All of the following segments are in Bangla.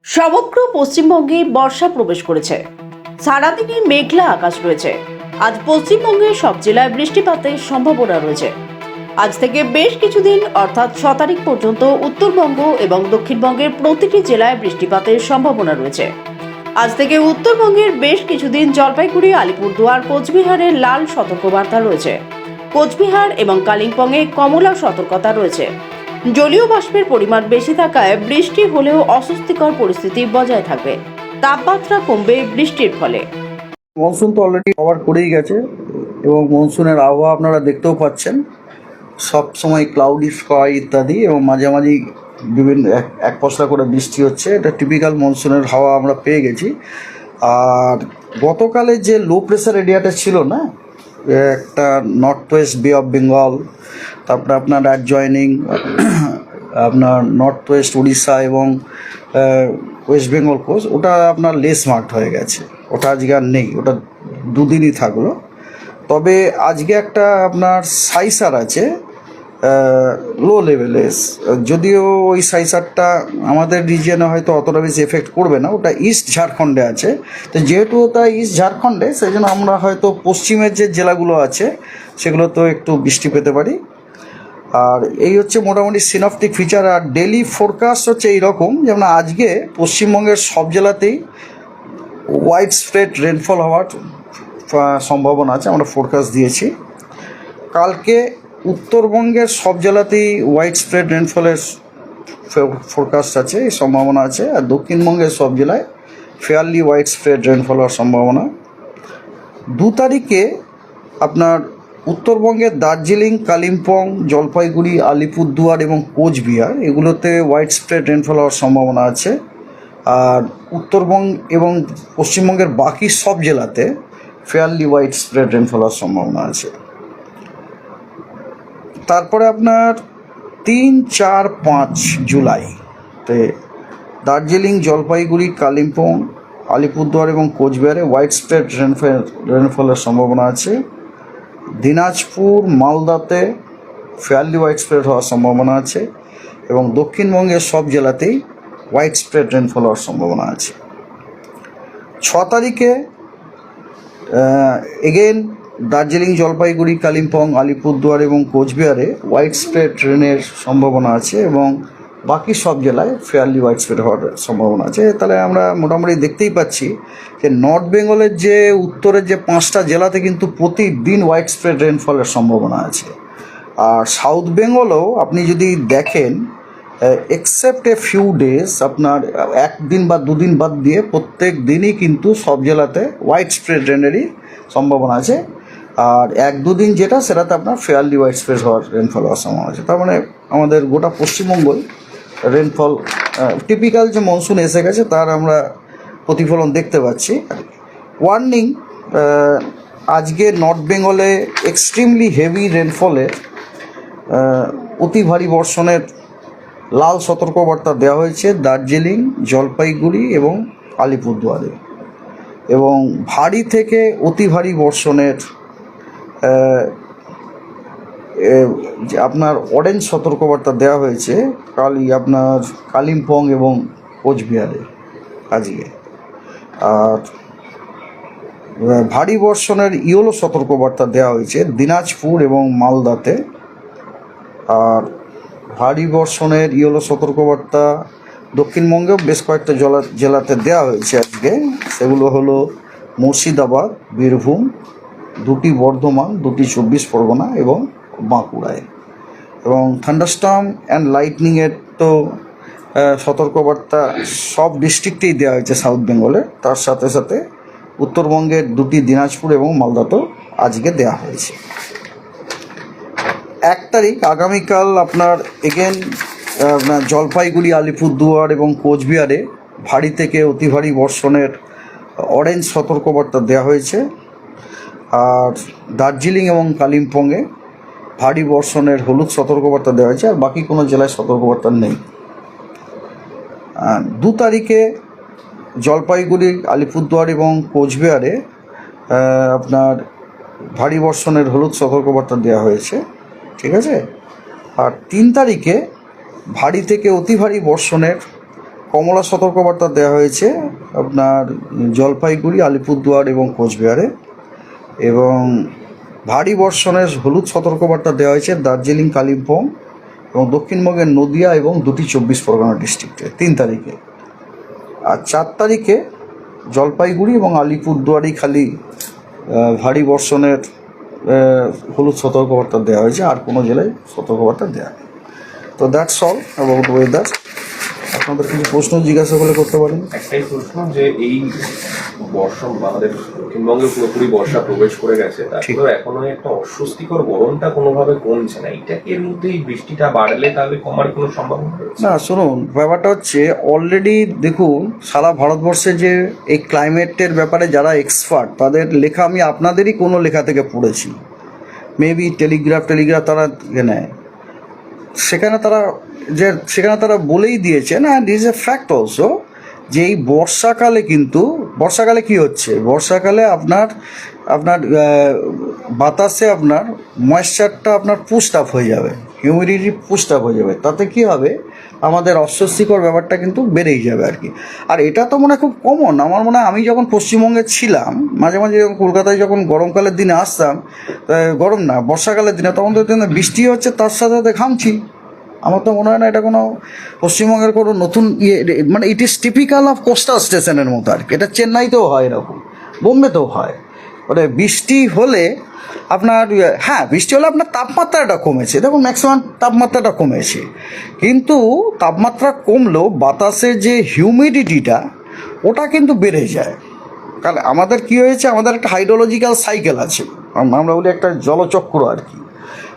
সমগ্র পশ্চিমবঙ্গে বর্ষা প্রবেশ করেছে। সারাদিনই মেঘলা আকাশ রয়েছে। আজ পশ্চিমবঙ্গের সব জেলায় বৃষ্টিপাতের সম্ভাবনা রয়েছে। আজ থেকে বেশ কিছুদিন অর্থাৎ 6 তারিখ পর্যন্ত উত্তরবঙ্গ এবং দক্ষিণবঙ্গের প্রতিটি জেলায় বৃষ্টিপাতের সম্ভাবনা রয়েছে। আজ থেকে উত্তরবঙ্গের বেশ কিছুদিন জলপাইগুড়ি, আলিপুরদুয়ার, কোচবিহারের লাল সতর্কবার্তা রয়েছে। কোচবিহার এবং কালিম্পংয়ে কমলা সতর্কতা রয়েছে। জলীয় বাষ্পের পরিমাণ বেশি থাকায় বৃষ্টি হলেও অস্বস্তিকর পরিস্থিতি বজায় থাকবে। তাপমাত্রা কমবে বৃষ্টির ফলে। মনসুন তো অলরেডি কভার করেই গেছে এবং মনসুনের আবহাওয়া আপনারা দেখতেও পাচ্ছেন। সব সময় ক্লাউডি স্কাই ইত্যাদি এবং মাঝে মাঝে বিভিন্ন এক পশলা করে বৃষ্টি হচ্ছে। এটা টিপিক্যাল মনসুনের হাওয়া আমরা পেয়ে গেছি। আর গতকালে যে লো প্রেশার এরিয়াটা ছিল না, একটা নর্থ ওয়েস্ট বে অফ বেঙ্গল, তারপরে আপনার অ্যাডজয়নিং আপনার নর্থ ওয়েস্ট উড়িষ্যা এবং ওয়েস্ট বেঙ্গল কোস্ট, ওটা আপনার লেস মার্কড হয়ে গেছে। ওটা আজকে আর নেই, ওটা দুদিনই থাকলো। তবে আজকে একটা আপনার সাইসার আছে লো লেভেলে, যদিও ওই সাইসারটা আমাদের রিজিয়নে হয়তো অতটা বেশি এফেক্ট করবে না, ওটা ইস্ট ঝাড়খণ্ডে আছে। তো যেহেতু ওটা ইস্ট ঝাড়খণ্ডে, সেই জন্য আমরা হয়তো পশ্চিমের যে জেলাগুলো আছে সেগুলো তো একটু বৃষ্টি পেতে পারি। আর এই হচ্ছে মোটামুটি সিনপটিক ফিচার। আর ডেলি ফোরকাস্ট হচ্ছে এইরকম, যেমন আজকে পশ্চিমবঙ্গের সব জেলাতেই ওয়াইড স্প্রেড রেনফল হওয়ার সম্ভাবনা আছে, আমরা ফোরকাস্ট দিয়েছি। কালকে উত্তরবঙ্গের সব জেলাতেই ওয়াইড স্প্রেড রেনফলের ফোরকাস্ট আছে, এই সম্ভাবনা আছে। আর দক্ষিণবঙ্গের সব জেলায় ফেয়ারলি ওয়াইড স্প্রেড রেনফল হওয়ার সম্ভাবনা। 2 তারিখে আপনার উত্তরবঙ্গের দার্জিলিং, কালিম্পং, জলপাইগুড়ি, আলিপুরদুয়ার এবং কোচবিহার, এগুলোতে ওয়াইড স্প্রেড রেনফল হওয়ার সম্ভাবনা আছে। আর উত্তরবঙ্গ এবং পশ্চিমবঙ্গের বাকি সব জেলাতে ফেয়ারলি ওয়াইড স্প্রেড রেনফল হওয়ার সম্ভাবনা আছে। তারপরে আপনার 3, 4, 5 জুলাইতে দার্জিলিং, জলপাইগুড়ি, কালিম্পং, আলিপুরদুয়ার এবং কোচবিহারে ওয়াইড স্প্রেড রেনফলের সম্ভাবনা আছে। দিনাজপুর, মালদাতে ফেয়ারলি ওয়াইড স্প্রেড হওয়ার সম্ভাবনা আছে এবং দক্ষিণবঙ্গের সব জেলাতেই ওয়াইড স্প্রেড রেনফল হওয়ার সম্ভাবনা আছে। 6 তারিখে এগেন দার্জিলিং, জলপাইগুড়ি, কালিম্পং, আলিপুরদুয়ার এবং কোচবিহারে ওয়াইড স্প্রেড রেনের সম্ভাবনা আছে এবং বাকি সব জেলায় ফেয়ারলি ওয়াইড স্প্রেড হওয়ার সম্ভাবনা আছে। তাহলে আমরা মোটামুটি দেখতেই পাচ্ছি যে নর্থ বেঙ্গলের যে উত্তরের যে 5টা জেলাতে কিন্তু প্রতিদিন ওয়াইড স্প্রেড রেনফলের সম্ভাবনা আছে। আর সাউথ বেঙ্গলেও আপনি যদি দেখেন, এক্সেপ্ট এ ফিউ ডেজ, আপনার একদিন বা দুদিন বাদ দিয়ে প্রত্যেক দিনই কিন্তু সব জেলাতে ওয়াইড স্প্রেড রেনেরই সম্ভাবনা আছে। আর 1-2 দিন যেটা, সেটাতে আপনার ফেয়ারলি ওয়াইড স্প্রেড হওয়ার রেনফল হওয়ার সম্ভাবনা আছে। তার মানে আমাদের গোটা পশ্চিমবঙ্গই রেনফল টিপিক্যাল যে মনসুন এসে গেছে তার আমরা প্রতিফলন দেখতে পাচ্ছি। ওয়ার্নিং, আজকে নর্থ বেঙ্গলে এক্সট্রিমলি হেভি রেনফলে অতি ভারী বর্ষণের লাল সতর্কবার্তা দেওয়া হয়েছে দার্জিলিং, জলপাইগুড়ি এবং আলিপুরদুয়ারে, এবং ভারী থেকে অতি ভারী বর্ষণের আপনার অরেঞ্জ সতর্কবার্তা দেওয়া হয়েছে আপনার কালিম্পং এবং কোচবিহারে আজকে। আর ভারী বর্ষণের ইয়েলো সতর্কবার্তা দেওয়া হয়েছে দিনাজপুর এবং মালদাতে। আর ভারী বর্ষণের ইয়েলো সতর্কবার্তা দক্ষিণবঙ্গেও বেশ কয়েকটা জেলাতে দেওয়া হয়েছে আজকে। সেগুলো হলো মুর্শিদাবাদ, বীরভূম, 2টি বর্ধমান, 2টি 24 পরগনা এবং বাঁকুড়ায়। এবং থান্ডারস্টর্ম অ্যান্ড লাইটনিংয়ের তো সতর্কবার্তা সব ডিস্ট্রিক্টেই দেওয়া হয়েছে সাউথ বেঙ্গলে। তার সাথে সাথে উত্তরবঙ্গের 2টি দিনাজপুর এবং মালদাতেও আজকে দেওয়া হয়েছে। 1 তারিখ আগামীকাল আপনার এগেন আপনার জলপাইগুড়ি, আলিপুরদুয়ার এবং কোচবিহারে ভারী থেকে অতি ভারী বর্ষণের অরেঞ্জ সতর্কবার্তা দেওয়া হয়েছে। আর দার্জিলিং এবং কালিম্পংয়ে ভারী বর্ষণের হলুদ সতর্কবার্তা দেওয়া হয়েছে, আর বাকি কোনো জেলায় সতর্কবার্তা নেই। 2 তারিখে জলপাইগুড়ি, আলিপুরদুয়ার এবং কোচবিহারে আপনার ভারী বর্ষণের হলুদ সতর্কবার্তা দেওয়া হয়েছে, ঠিক আছে। আর 3 তারিখে ভারী থেকে অতি ভারী বর্ষণের কমলা সতর্কবার্তা দেওয়া হয়েছে আপনার জলপাইগুড়ি, আলিপুরদুয়ার এবং কোচবিহারে, এবং ভারী বর্ষণের হলুদ সতর্কবার্তা দেওয়া হয়েছে দার্জিলিং, কালিম্পং এবং দক্ষিণবঙ্গের নদিয়া এবং 2টি 24 পরগনা ডিস্ট্রিক্টে 3 তারিখে। আর 4 তারিখে জলপাইগুড়ি এবং আলিপুরদুয়ারই খালি ভারী বর্ষণের হলুদ সতর্কবার্তা দেওয়া হয়েছে, আর কোনো জেলায় সতর্কবার্তা দেওয়া নেই। তো দ্যাটস অল অ্যাবাউট ওয়েদার। আপনাদের কিছু প্রশ্ন জিজ্ঞাসা করলে করতে পারেন। একটাই প্রশ্ন, যে এই বর্ষা আমাদের দক্ষিণবঙ্গে পুরোপুরি বর্ষা প্রবেশ করে গেছে, তারপরেও এখনো একটা অস্বস্তিকর গরমটা কোনোভাবে কমছে না। এটা কি এর মধ্যে এই বৃষ্টিটা বাড়লে তাহলে কমার কোনো সম্ভাবনা রয়েছে? না, শুনুন, ব্যাপারটা হচ্ছে অলরেডি দেখুন সারা ভারতবর্ষে যে এই ক্লাইমেটের ব্যাপারে যারা এক্সপার্ট তাদের লেখা আমি আপনাদেরই কোনো লেখা থেকে পড়েছি, মেবি টেলিগ্রাফ তারা নেয়, সেখানে তারা বলেই দিয়েছেন, and is a fact also, যে এই বর্ষাকালে কি হচ্ছে, বর্ষাকালে আপনার বাতাসে আপনার ময়েশ্চারটা আপনার পুস্ট আপ হয়ে যাবে, হিউমিডিটি পুস্ট আপ হয়ে যাবে, তাতে কি হবে আমাদের অস্বস্তিকর ব্যাপারটা কিন্তু বেড়েই যাবে আর কি। আর এটা তো মনে হয় খুব কমন। আমার মনে হয় আমি যখন পশ্চিমবঙ্গে ছিলাম, মাঝে মাঝে যখন কলকাতায় যখন গরমকালের দিনে আসতাম, বর্ষাকালের দিনে, তখন তো বৃষ্টি হচ্ছে, তার সাথে সাথে ঘামছি। আমার তো মনে হয় না এটা কোনো পশ্চিমবঙ্গের কোনো নতুন মানে it is typical of coastal স্টেশনের মতো আর কি। এটা চেন্নাইতেও হয় এরকম, বোম্বেতেও হয়। মানে বৃষ্টি হলে আপনার আপনার তাপমাত্রাটা কমেছে, দেখুন ম্যাক্সিমাম তাপমাত্রাটা কমেছে, কিন্তু তাপমাত্রা কমলেও বাতাসের যে হিউমিডিটিটা ওটা কিন্তু বেড়ে যায়। কারণ আমাদের কী হয়েছে, আমাদের একটা হাইড্রোলজিক্যাল সাইকেল আছে, আমরা বলি একটা জলচক্র আর কি।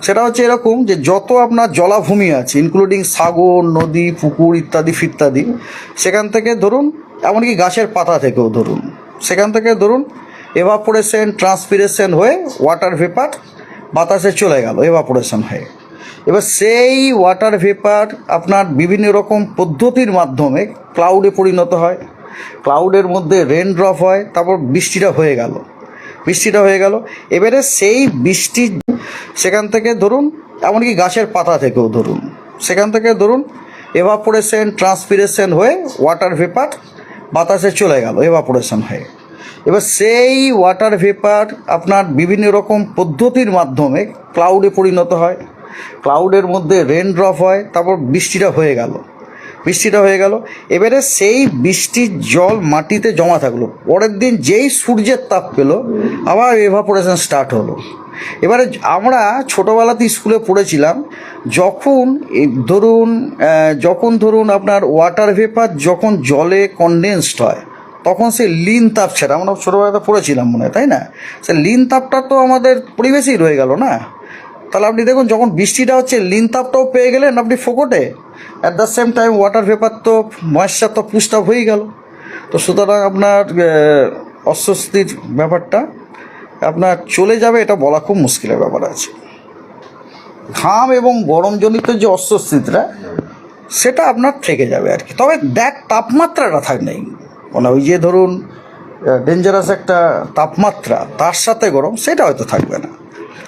সেটা হচ্ছে এরকম যে যত আপনার জলাভূমি আছে, ইনক্লুডিং সাগর, নদী, পুকুর ইত্যাদি ফিত্যাদি, সেখান থেকে ধরুন, এমনকি গাছের পাতা থেকেও ধরুন, সেখান থেকে ধরুন এভাপোরেশন, ট্রান্সপিরেশন হয়ে ওয়াটার ভেপার বাতাসে চলে গেল, এভাপোরেশন হয়ে। এবার সেই ওয়াটার ভেপার আপনার বিভিন্ন রকম পদ্ধতির মাধ্যমে ক্লাউডে পরিণত হয়, ক্লাউডের মধ্যে রেন ড্রপ হয়, তারপর বৃষ্টিটা হয়ে গেল। এবারে সেই বৃষ্টি সেখান থেকে ধরুন, এমনকি গাছের পাতা থেকেও ধরুন, সেখান থেকে ধরুন এভাপোরেশন, ট্রান্সপিরেশন হয়ে ওয়াটার ভেপার বাতাসে চলে গেল, এভাপোরেশন হয়ে। এবার সেই ওয়াটার ভেপার আপনার বিভিন্ন রকম পদ্ধতির মাধ্যমে ক্লাউডে পরিণত হয়, ক্লাউডের মধ্যে রেন ড্রপ হয়, তারপর বৃষ্টিটা হয়ে গেল। এবারে সেই বৃষ্টির জল মাটিতে জমা থাকলো, পরের দিন যেই সূর্যের তাপ পেলো, আবার এভাপোরেশন স্টার্ট হলো। এবারে আমরা ছোটোবেলাতে স্কুলে পড়েছিলাম, যখন ধরুন আপনার ওয়াটার ভেপার যখন জলে কনডেন্সড হয়, তখন সে লিন তাপ ছাড়া, আমরা ছোটোবেলাতে পড়েছিলাম মনে হয়, তাই না? সে লিন তাপটা তো আমাদের পরিবেশেই রয়ে গেল না। তাহলে আপনি দেখুন, যখন বৃষ্টিটা হচ্ছে, লিন তাপটাও পেয়ে গেলেন আপনি ফোকটে, at the same time water vapour তো ময়েশ্চার তো পুস্ট আপ হয়েই গেল। তো সুতরাং আপনার অস্বস্তির ব্যাপারটা আপনার চলে যাবে এটা বলা খুব মুশকিলের ব্যাপার আছে। ঘাম এবং গরমজনিত যে অস্বস্তিটা, সেটা আপনার থেকে যাবে আর কি। তবে তাপমাত্রাটা নেই, মানে ওই যে ধরুন ডেঞ্জারাস একটা তাপমাত্রা, তার সাথে গরম, সেটা হয়তো থাকবে না।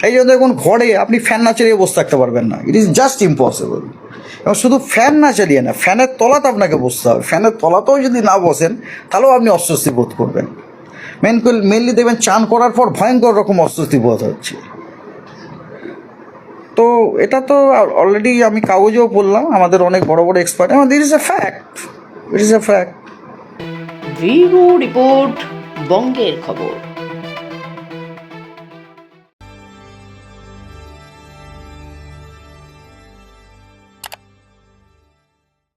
এই জন্য দেখুন, ঘরে আপনি ফ্যান না চালিয়ে বসে থাকতে পারবেন না, ইট ইজ জাস্ট ইম্পসিবল। এবং শুধু ফ্যান না চালিয়ে না, ফ্যানের তলাতে আপনাকে বসতে হবে। ফ্যানের তলাতেও যদি না বসেন, তাহলেও আপনি অস্বস্তি বোধ করবেন। মেনলি দেখবেন চান করার পর ভয়ঙ্কর রকম অস্বস্তি বোধ হচ্ছে। তো এটা তো অলরেডি আমি কাগজেও বললাম, আমাদের অনেক বড় বড় এক্সপার্ট, এবং it is a fact. Bureau report, বঙ্গের খবর।